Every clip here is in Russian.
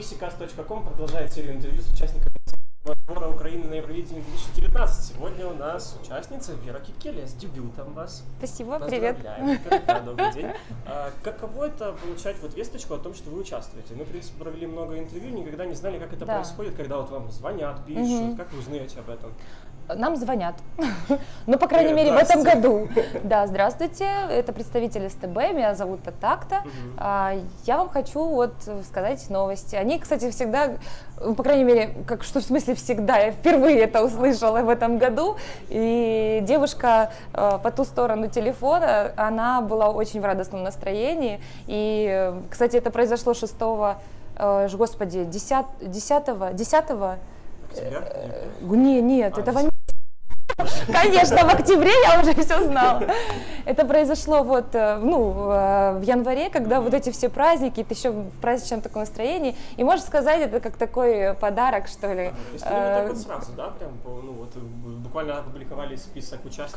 pccast.com продолжает серию интервью с участниками отбора Украины на Евровидение 2019. Сегодня у нас участница Вера Кикелия с дебютом вас. Спасибо, привет. Да, добрый день. Каково это получать вот весточку о том, что вы участвуете? Мы, в принципе, провели много интервью, никогда не знали, как это происходит, когда вот вам звонят, пишут, как вы узнаете об этом? Нам звонят, ну, по крайней мере, в этом году. Да, здравствуйте, это представитель СТБ, меня зовут так-то. Я вам хочу вот сказать новости. Они, кстати, всегда, по крайней мере, как что в смысле всегда, я впервые это услышала в этом году. И девушка по ту сторону телефона, она была очень в радостном настроении. И, кстати, это произошло 10 Нет, это конечно, в октябре я уже все знала. Это произошло вот, в январе, когда вот эти все праздники, ты еще в праздничном таком настроении, и можно сказать, это как такой подарок, что ли. То есть вы так вот сразу, да, прям, буквально опубликовали список участников?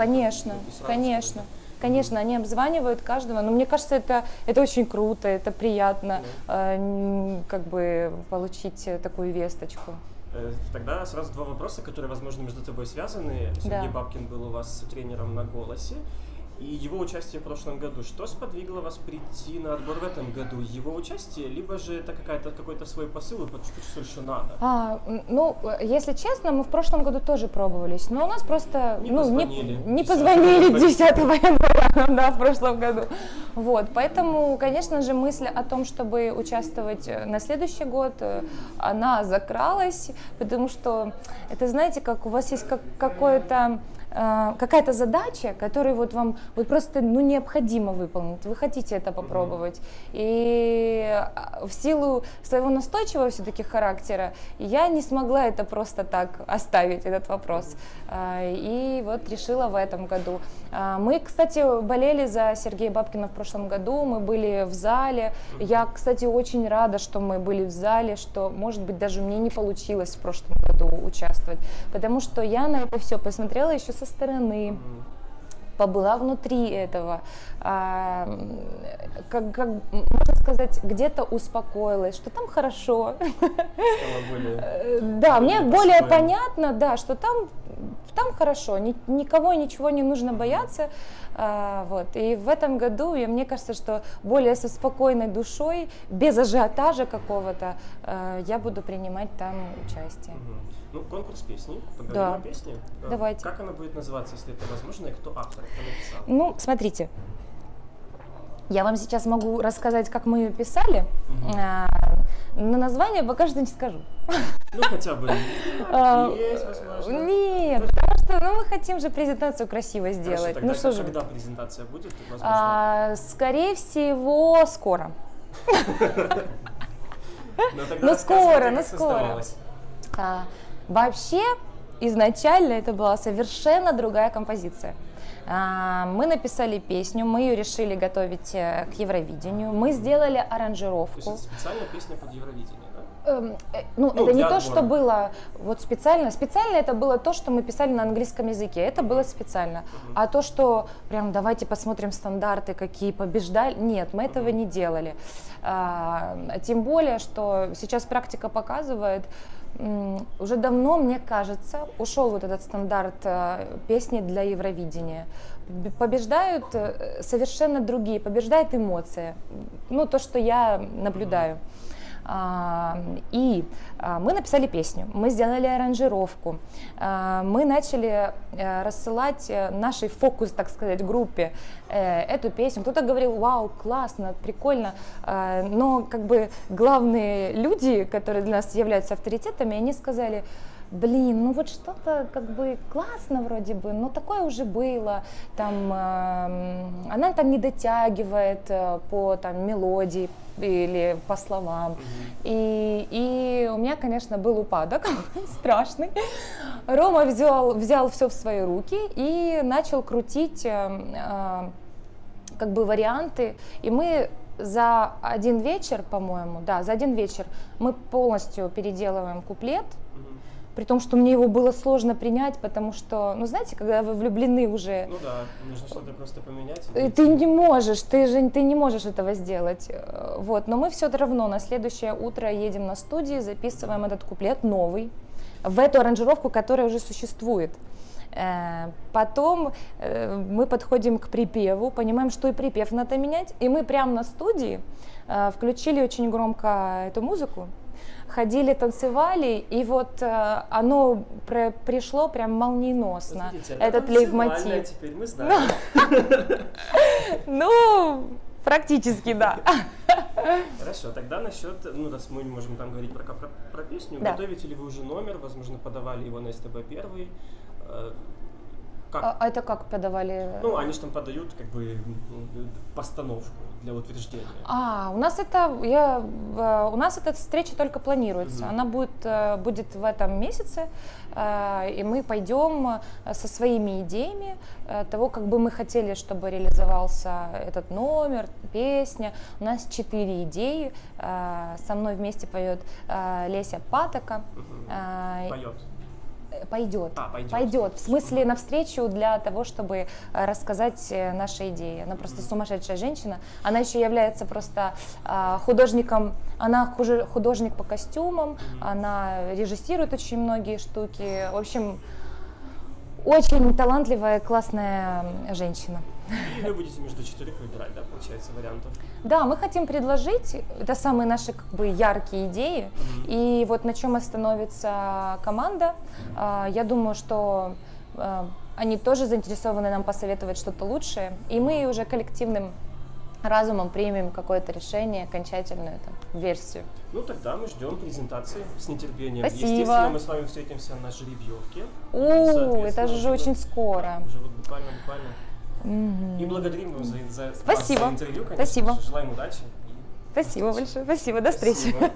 Конечно, они обзванивают каждого, но мне кажется, это очень круто, это приятно, как бы получить такую весточку. Тогда сразу два вопроса, которые, возможно, между собой связаны. Сергей Бабкин был у вас тренером на «Голосе», и его участие в прошлом году. Что сподвигло вас прийти на отбор в этом году? Его участие, либо же это какой-то свой посыл, и почувствовали, что надо? Если честно, мы в прошлом году тоже пробовались, но у нас просто не позвонили 10 января, да, в прошлом году. Вот, поэтому, конечно же, мысль о том, чтобы участвовать на следующий год, она закралась, потому что это, знаете, как у вас есть какая-то задача, которую вот вам просто необходимо выполнить, вы хотите это попробовать, и в силу своего настойчивого все-таки характера я не смогла это просто так оставить, этот вопрос, и вот решила в этом году. Мы, кстати, болели за Сергея Бабкина в прошлом году, мы были в зале, я, кстати, очень рада, что мы были в зале, что, может быть, даже мне не получилось в прошлом году участвовать, потому что я на это все посмотрела еще со стороны, побыла внутри этого, как можно сказать, где-то успокоилась, что там хорошо. Да, мне более понятно, да, что там хорошо, никого и ничего не нужно бояться. Вот. И в этом году, мне кажется, что более со спокойной душой, без ажиотажа какого-то, я буду принимать там участие. Конкурс песни, поговорим о песне. Давайте. Как она будет называться, если это возможно, и кто автор, кто написал? Смотрите, я вам сейчас могу рассказать, как мы ее писали, но название пока что не скажу. Хотя бы есть, возможно. Нет, потому что мы хотим же презентацию красиво сделать. Тогда когда презентация будет? Скорее всего, скоро. Скоро. Вообще, изначально это была совершенно другая композиция. Мы написали песню, мы ее решили готовить к Евровидению, мы сделали аранжировку. То есть это специальная песня под Евровидение, да? Это не то, что было вот специально. Специально это было то, что мы писали на английском языке. Это было специально. А то, что прям давайте посмотрим стандарты, какие побеждали, нет, мы этого не делали. Тем более, что сейчас практика показывает, уже давно, мне кажется, ушел вот этот стандарт песни для Евровидения. Побеждают совершенно другие, побеждает эмоция. То, что я наблюдаю. И мы написали песню, мы сделали аранжировку, мы начали рассылать нашей фокус, так сказать, группе эту песню. Кто-то говорил: вау, классно, прикольно, но как бы главные люди, которые для нас являются авторитетами, они сказали: блин, вот что-то как бы классно вроде бы, но такое уже было, там, она там не дотягивает по мелодии или по словам. И у меня, конечно, был упадок страшный. Рома взял все в свои руки и начал крутить как бы варианты, и мы за один вечер, по-моему, мы полностью переделываем куплет, при том, что мне его было сложно принять, потому что, ну знаете, когда вы влюблены уже... Ну да, нужно что-то просто поменять. Ты не можешь, ты не можешь этого сделать. Вот. Но мы все равно на следующее утро едем на студию, записываем этот куплет новый, в эту аранжировку, которая уже существует. Потом мы подходим к припеву, понимаем, что и припев надо менять, и мы прямо на студии включили очень громко эту музыку, ходили, танцевали, и вот оно пришло прям молниеносно, видите, этот лейтмотив. Теперь мы знаем. Ну, практически, да. Хорошо, тогда насчет, ну раз мы можем там говорить про песню, да. Готовите ли вы уже номер, возможно, подавали его на СТБ-1? Как? Это как подавали? Ну, они же там подают как бы постановку для утверждения. У нас эта встреча только планируется. Она будет в этом месяце, и мы пойдем со своими идеями того, как бы мы хотели, чтобы реализовался этот номер, песня. У нас 4 идеи. Со мной вместе поет Леся Патока. Пойдет. Пойдет. В смысле, навстречу для того, чтобы рассказать наши идеи. Она просто сумасшедшая женщина. Она еще является просто художником. Она художник по костюмам. Она режиссирует очень многие штуки. В общем, очень талантливая, классная женщина. И вы будете между 4 выбирать, да, получается, вариантов? Да, мы хотим предложить, это самые наши как бы яркие идеи, и вот на чем остановится команда, я думаю, что они тоже заинтересованы нам посоветовать что-то лучшее, и мы уже коллективным разумом примем какое-то решение, окончательную версию. Ну тогда мы ждем презентации с нетерпением. Спасибо. Естественно, мы с вами встретимся на жеребьевке. Это же очень скоро. Уже вот буквально. И благодарим вас за Спасибо. Вас за интервью, конечно. Спасибо. Желаем удачи. Спасибо большое. Спасибо. До встречи. Спасибо.